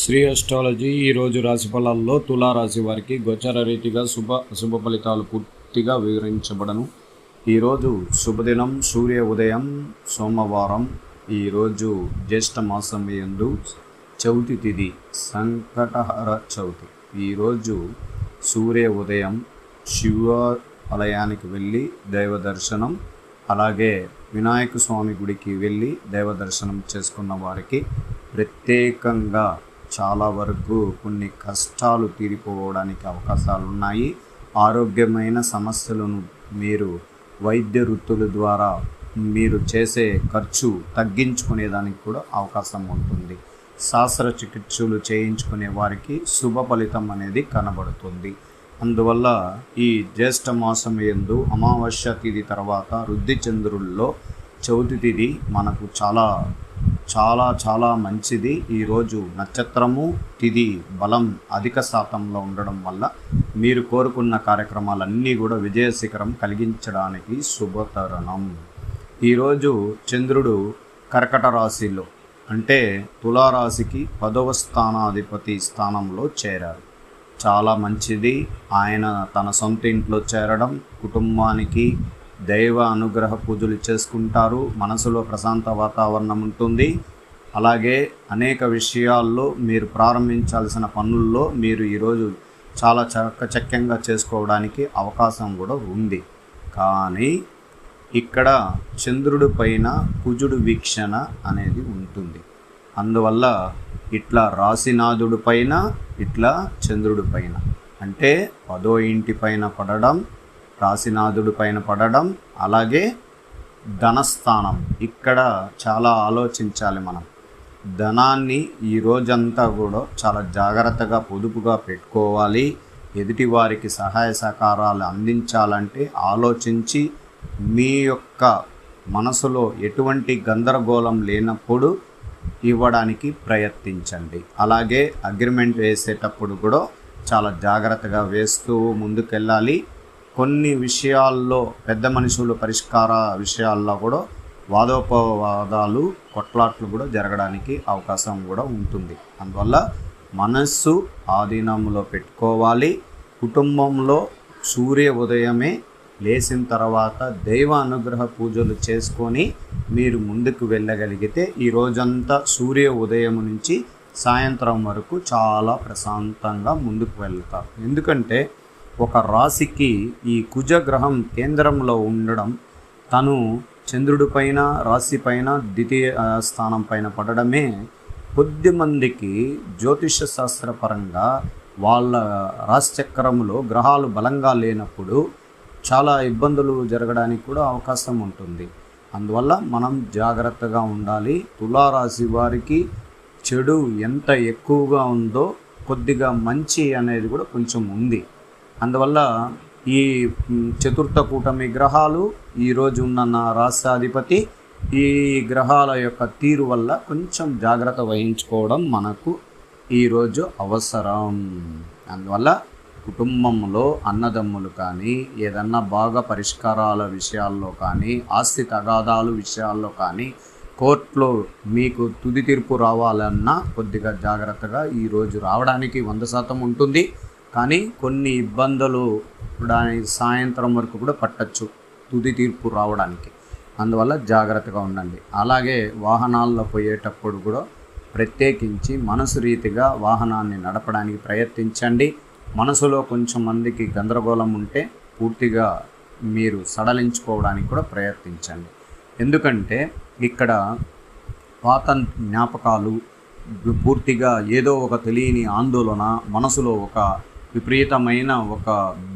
Shri astrology ఈరోజు రాశి ఫలాల్లో తులారాశి వారికి గోచర రీతిగా శుభ ఫలితాలు పూర్తిగా వివరించబడను. ఈరోజు శుభదినం సూర్య ఉదయం సోమవారం. ఈరోజు జ్యేష్ఠ మాసం యందు చవితి తిథి సంకటహర చవితి. ఈరోజు సూర్య ఉదయం శివ ఆలయానికి వెళ్ళి దైవ దర్శనం, అలాగే వినాయక స్వామి గుడికి వెళ్ళి దైవ దర్శనం చేసుకున్న వారికి ప్రత్యేకంగా చాలా వరకు కొన్ని కష్టాలు తీరిపోవడానికి అవకాశాలు ఉన్నాయి. ఆరోగ్యమైన సమస్యలను మీరు వైద్య వృత్తుల ద్వారా మీరు చేసే ఖర్చు తగ్గించుకునేదానికి కూడా అవకాశం ఉంటుంది. శస్త్రచికిత్సలు చేయించుకునే వారికి శుభ ఫలితం అనేది కనబడుతుంది. అందువల్ల ఈ జ్యేష్ఠ మాసం యందు అమావాస్య తిథి తర్వాత వృద్ధి చంద్రుల్లో చవితి తిథి మనకు చాలా చాలా చాలా మంచిది. ఈరోజు నక్షత్రము తిథి బలం అధిక శాతంలో ఉండడం వల్ల మీరు కోరుకున్న కార్యక్రమాలన్నీ కూడా విజయశిఖరం కలిగించడానికి శుభతరుణం. ఈరోజు చంద్రుడు కర్కట రాశిలో అంటే తులారాశికి 10వ స్థానాధిపతి స్థానంలో చేరారు. చాలా మంచిది. ఆయన తన సొంత ఇంట్లో చేరడం కుటుంబానికి దైవ అనుగ్రహ పూజలు చేసుకుంటారు. మనసులో ప్రశాంత వాతావరణం ఉంటుంది. అలాగే అనేక విషయాల్లో మీరు ప్రారంభించాల్సిన పనుల్లో మీరు ఈరోజు చాలా చక్కచక్యంగా చేసుకోవడానికి అవకాశం కూడా ఉంది. కానీ ఇక్కడ చంద్రుడి పైన కుజుడు వీక్షణ అనేది ఉంటుంది. అందువల్ల ఇట్లా రాశినాథుడి పైన ఇట్లా చంద్రుడి పైన అంటే 10వ ఇంటి పైన పడడం, రాశినాథుడి పైన పడడం, అలాగే ధనస్థానం. ఇక్కడ చాలా ఆలోచించాలి. మనం ధనాన్ని ఈ రోజంతా కూడా చాలా జాగ్రత్తగా పొదుపుగా పెట్టుకోవాలి. ఎదుటి వారికి సహాయ సహకారాలు అందించాలంటే ఆలోచించి మీ యొక్క మనసులో ఎటువంటి గందరగోళం లేనప్పుడు ఇవ్వడానికి ప్రయత్నించండి. అలాగే అగ్రిమెంట్ వేసేటప్పుడు కూడా చాలా జాగ్రత్తగా వేస్తూ ముందుకెళ్ళాలి. కొన్ని విషయాల్లో పెద్ద మనుషులు పరిష్కార విషయాల్లో కూడా వాదోపవాదాలు కొట్లాట్లు కూడా జరగడానికి అవకాశం కూడా ఉంటుంది. అందువల్ల మనస్సు ఆధీనంలో పెట్టుకోవాలి. కుటుంబంలో సూర్య ఉదయమే లేచిన తర్వాత దైవ అనుగ్రహ పూజలు చేసుకొని మీరు ముందుకు వెళ్ళగలిగితే ఈ రోజంతా సూర్య ఉదయం నుంచి సాయంత్రం వరకు చాలా ప్రశాంతంగా ముందుకు వెళ్తారు. ఎందుకంటే ఒక రాశికి ఈ కుజగ్రహం కేంద్రంలో ఉండడం, తను చంద్రుడి పైన రాశి పైన ద్వితీయ స్థానం పైన పడడమే కొద్దిమందికి జ్యోతిష శాస్త్రపరంగా వాళ్ళ రాశిచక్రంలో గ్రహాలు బలంగా లేనప్పుడు చాలా ఇబ్బందులు జరగడానికి కూడా అవకాశం ఉంటుంది. అందువల్ల మనం జాగ్రత్తగా ఉండాలి. తులారాశి వారికి చెడు ఎంత ఎక్కువగా ఉందో కొద్దిగా మంచి అనేది కూడా కొంచెం ఉంది. అందువల్ల ఈ చతుర్థ కూటమి గ్రహాలు ఈరోజు ఉన్న రాష్ట్రాధిపతి ఈ గ్రహాల యొక్క తీరు వల్ల కొంచెం జాగ్రత్త వహించుకోవడం మనకు ఈరోజు అవసరం. అందువల్ల కుటుంబంలో అన్నదమ్ములు కానీ ఏదన్నా బాగా పరిష్కారాల విషయాల్లో కానీ ఆస్తి తగాదాలు విషయాల్లో కానీ కోర్టులో మీకు తుది తీర్పు రావాలన్నా కొద్దిగా జాగ్రత్తగా ఈరోజు రావడానికి 100% ఉంటుంది. కానీ కొన్ని ఇబ్బందులు దానికి సాయంత్రం వరకు కూడా పట్టచ్చు తుది తీర్పు రావడానికి. అందువల్ల జాగ్రత్తగా ఉండండి. అలాగే వాహనాల్లో పోయేటప్పుడు కూడా ప్రత్యేకించి మనసు రీతిగా వాహనాన్ని నడపడానికి ప్రయత్నించండి. మనసులో కొంచెం మందికి గందరగోళం ఉంటే పూర్తిగా మీరు సడలించుకోవడానికి కూడా ప్రయత్నించండి. ఎందుకంటే ఇక్కడ పాత జ్ఞాపకాలు పూర్తిగా ఏదో ఒక తెలియని ఆందోళన, మనసులో ఒక విపరీతమైన ఒక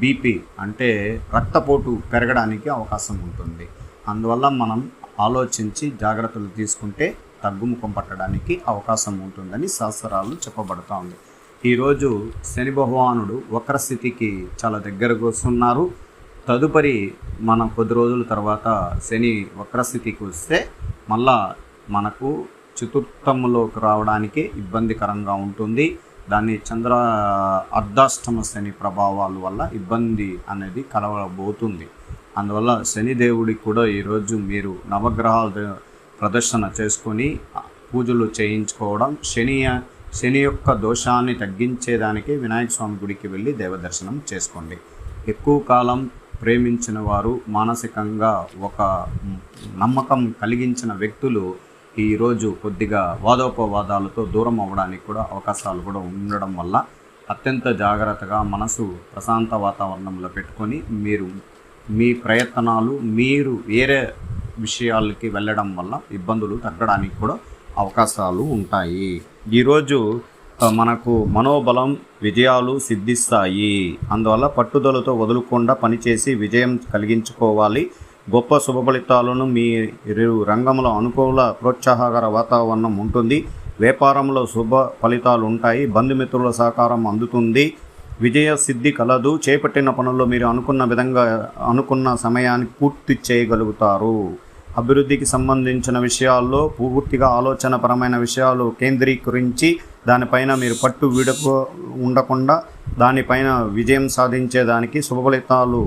బీపీ అంటే రక్తపోటు పెరగడానికి అవకాశం ఉంటుంది. అందువల్ల మనం ఆలోచించి జాగ్రత్తలు తీసుకుంటే తగ్గుముఖం పట్టడానికి అవకాశం ఉంటుందని శాస్త్రాలు చెప్పబడుతూ ఉంది. ఈరోజు శని భగవానుడు వక్రస్థితికి చాలా దగ్గరకు వస్తున్నారు. తదుపరి మనం కొద్ది రోజుల తర్వాత శని వక్రస్థితికి వస్తే మళ్ళా మనకు చతుర్థంలోకి రావడానికి ఇబ్బందికరంగా ఉంటుంది. దాన్ని చంద్ర అర్ధాష్టమ శని ప్రభావాల వల్ల ఇబ్బంది అనేది కలగబోతుంది. అందువల్ల శనిదేవుడికి కూడా ఈరోజు మీరు నవగ్రహాల ప్రదర్శన చేసుకొని పూజలు చేయించుకోవడం, శని యొక్క దోషాన్ని తగ్గించేదానికి వినాయక స్వామి గుడికి వెళ్ళి దేవదర్శనం చేసుకోండి. ఎక్కువ కాలం ప్రేమించిన వారు, మానసికంగా ఒక నమ్మకం కలిగించిన వ్యక్తులు ఈరోజు కొద్దిగా వాదోపవాదాలతో దూరం అవ్వడానికి కూడా అవకాశాలు కూడా ఉండడం వల్ల అత్యంత జాగ్రత్తగా మనసు ప్రశాంత వాతావరణంలో పెట్టుకొని మీరు మీ ప్రయత్నాలు మీరు వేరే విషయాలకి వెళ్ళడం వల్ల ఇబ్బందులు తగ్గడానికి కూడా అవకాశాలు ఉంటాయి. ఈరోజు మనకు మనోబలం, విజయాలు సిద్ధిస్తాయి. అందువల్ల పట్టుదలతో వదులుకుండా పనిచేసి విజయం కలిగించుకోవాలి. గొప్ప శుభ ఫలితాలను మీరు రంగంలో అనుకూల ప్రోత్సాహకర వాతావరణం ఉంటుంది. వ్యాపారంలో శుభ ఫలితాలు ఉంటాయి. బంధుమిత్రుల సహకారం అందుతుంది. విజయ సిద్ధి కలదు. చేపట్టిన పనుల్లో మీరు అనుకున్న విధంగా అనుకున్న సమయానికి పూర్తి చేయగలుగుతారు. అభివృద్ధికి సంబంధించిన విషయాల్లో పూర్తిగా ఆలోచనపరమైన విషయాలు కేంద్రీకరించి దానిపైన మీరు పట్టు ఉండకుండా దానిపైన విజయం సాధించేదానికి శుభ ఫలితాలు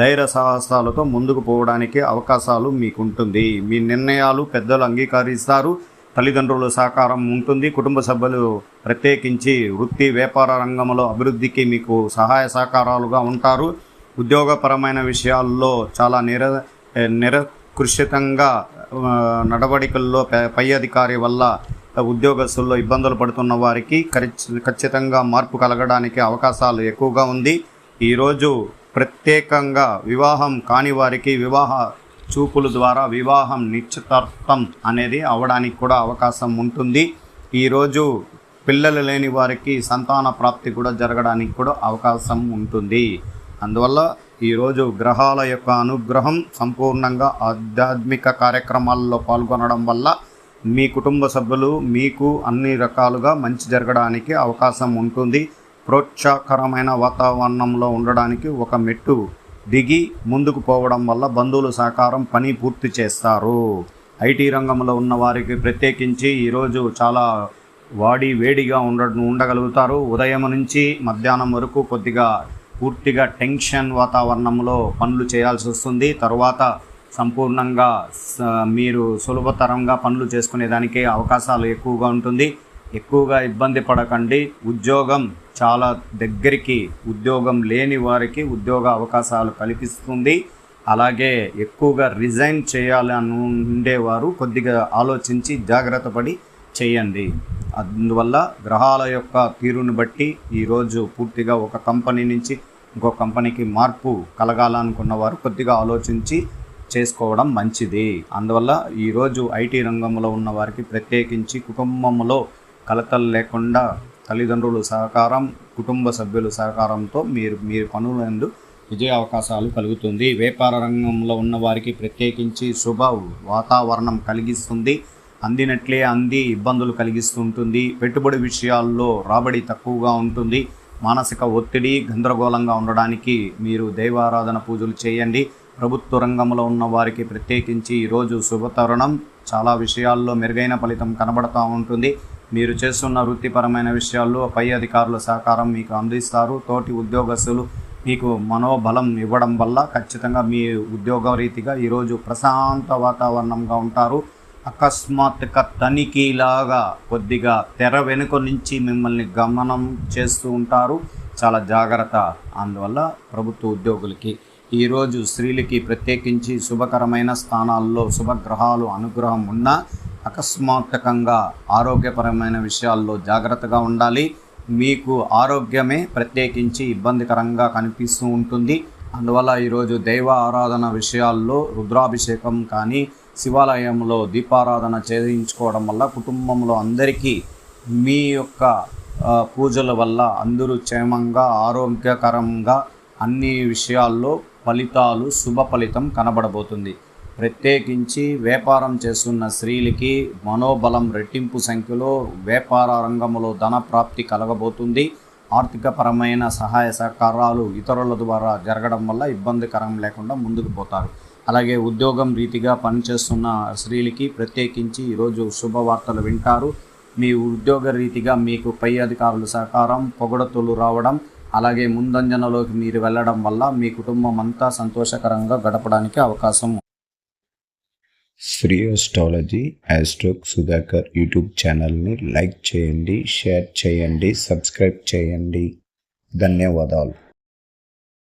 ధైర్య సాహసాలతో ముందుకు పోవడానికి అవకాశాలు మీకుంటుంది. మీ నిర్ణయాలు పెద్దలు అంగీకరిస్తారు. తల్లిదండ్రుల సహకారం ఉంటుంది. కుటుంబ సభ్యులు ప్రత్యేకించి వృత్తి వ్యాపార రంగంలో అభివృద్ధికి మీకు సహాయ సహకారాలుగా ఉంటారు. ఉద్యోగపరమైన విషయాల్లో చాలా నిరకృషితంగా నడవడికల్లో పై అధికారి వల్ల ఉద్యోగస్తుల్లో ఇబ్బందులు పడుతున్న వారికి ఖచ్చితంగా మార్పు కలగడానికి అవకాశాలు ఎక్కువగా ఉంది. ఈరోజు ప్రత్యేకంగా వివాహం కాని వారికి వివాహ చూపుల ద్వారా వివాహం నిశ్చితార్థం అనేది అవ్వడానికి కూడా అవకాశం ఉంటుంది. ఈరోజు పిల్లలు లేని వారికి సంతాన ప్రాప్తి కూడా జరగడానికి కూడా అవకాశం ఉంటుంది. అందువల్ల ఈరోజు గ్రహాల యొక్క అనుగ్రహం సంపూర్ణంగా ఆధ్యాత్మిక కార్యక్రమాల్లో పాల్గొనడం వల్ల మీ కుటుంబ సభ్యులు మీకు అన్ని రకాలుగా మంచి జరగడానికి అవకాశం ఉంటుంది. ప్రోత్సాహకరమైన వాతావరణంలో ఉండడానికి ఒక మెట్టు దిగి ముందుకు పోవడం వల్ల బంధువుల సహకారం పని పూర్తి చేస్తారు. ఐటీ రంగంలో ఉన్న వారికి ప్రత్యేకించి ఈరోజు చాలా వేడిగా ఉండగలుగుతారు. ఉదయం నుంచి మధ్యాహ్నం వరకు కొద్దిగా పూర్తిగా టెన్షన్ వాతావరణంలో పనులు చేయాల్సి వస్తుంది. తర్వాత సంపూర్ణంగా మీరు సులభతరంగా పనులు చేసుకునేదానికి అవకాశాలు ఎక్కువగా ఉంటుంది. ఎక్కువగా ఇబ్బంది పడకండి. ఉద్యోగం చాలా దగ్గరికి ఉద్యోగం లేని వారికి ఉద్యోగ అవకాశాలు కల్పిస్తుంది. అలాగే ఎక్కువగా రిజైన్ చేయాలని ఉండేవారు కొద్దిగా ఆలోచించి జాగ్రత్త పడి చేయండి. అందువల్ల గ్రహాల యొక్క తీరుని బట్టి ఈరోజు పూర్తిగా ఒక కంపెనీ నుంచి ఇంకో కంపెనీకి మార్పు కలగాలనుకున్న వారు కొద్దిగా ఆలోచించి చేసుకోవడం మంచిది. అందువల్ల ఈరోజు ఐటీ రంగంలో ఉన్న వారికి ప్రత్యేకించి కుటుంబంలో కలతలు లేకుండా తల్లిదండ్రుల సహకారం, కుటుంబ సభ్యుల సహకారంతో మీరు పనులందు విజయ అవకాశాలు కలుగుతుంది. వ్యాపార రంగంలో ఉన్న వారికి ప్రత్యేకించి శుభ వాతావరణం కలిగిస్తుంది. అందినట్లే ఇబ్బందులు కలిగిస్తుంటుంది. పెట్టుబడి విషయాల్లో రాబడి తక్కువగా ఉంటుంది. మానసిక ఒత్తిడి గందరగోళంగా ఉండడానికి మీరు దైవారాధన పూజలు చేయండి. ప్రభుత్వ రంగంలో ఉన్న వారికి ప్రత్యేకించి ఈరోజు శుభతరుణం. చాలా విషయాల్లో మెరుగైన ఫలితం కనబడుతూ ఉంటుంది. మీరు చేస్తున్న వృత్తిపరమైన విషయాల్లో పై అధికారుల సహకారం మీకు అందిస్తారు. తోటి ఉద్యోగస్తులు మీకు మనోబలం ఇవ్వడం వల్ల ఖచ్చితంగా మీ ఉద్యోగ రీతిగా ఈరోజు ప్రశాంత వాతావరణంగా ఉంటారు. అకస్మాత్తుగా తనిఖీలాగా కొద్దిగా తెర వెనుక నుంచి మిమ్మల్ని గమనం చేస్తూ ఉంటారు. చాలా జాగ్రత్త. అందువల్ల ప్రభుత్వ ఉద్యోగులకి ఈరోజు స్త్రీలకి ప్రత్యేకించి శుభకరమైన స్థానాల్లో శుభగ్రహాలు అనుగ్రహం ఉన్నా అకస్మాత్తుకంగా ఆరోగ్యపరమైన విషయాల్లో జాగ్రత్తగా ఉండాలి. మీకు ఆరోగ్యమే ప్రత్యేకించి ఇబ్బందికరంగా కనిపిస్తూ ఉంటుంది. అందువల్ల ఈరోజు దైవ ఆరాధన విషయాల్లో రుద్రాభిషేకం కానీ శివాలయంలో దీపారాధన చేయించుకోవడం వల్ల కుటుంబంలో అందరికీ మీ యొక్క పూజల వల్ల అందరూ క్షేమంగా ఆరోగ్యకరంగా అన్ని విషయాల్లో ఫలితాలు శుభ ఫలితం కనబడబోతుంది. ప్రత్యేకించి వ్యాపారం చేస్తున్న స్త్రీలకి మనోబలం రెట్టింపు సంఖ్యలో వ్యాపార రంగంలో ధన ప్రాప్తి కలగబోతుంది. ఆర్థికపరమైన సహాయ సహకారాలు ఇతరుల ద్వారా జరగడం వల్ల ఇబ్బందికరం లేకుండా ముందుకు పోతారు. అలాగే ఉద్యోగం రీతిగా పనిచేస్తున్న స్త్రీలకి ప్రత్యేకించి ఈరోజు శుభవార్తలు వింటారు. మీ ఉద్యోగ రీతిగా మీకు పై అధికారుల సహకారం పొగడతలు రావడం, అలాగే ముందంజనలోకి మీరు వెళ్ళడం వల్ల మీ కుటుంబం అంతా సంతోషకరంగా గడపడానికి అవకాశం శ్రీ అస్ట్రాలజీ ఆస్ట్రోక్ సుధాకర్ యూట్యూబ్ ఛానల్ని లైక్ చేయండి, షేర్ చేయండి, సబ్స్క్రైబ్ చేయండి. ధన్యవాదాలు.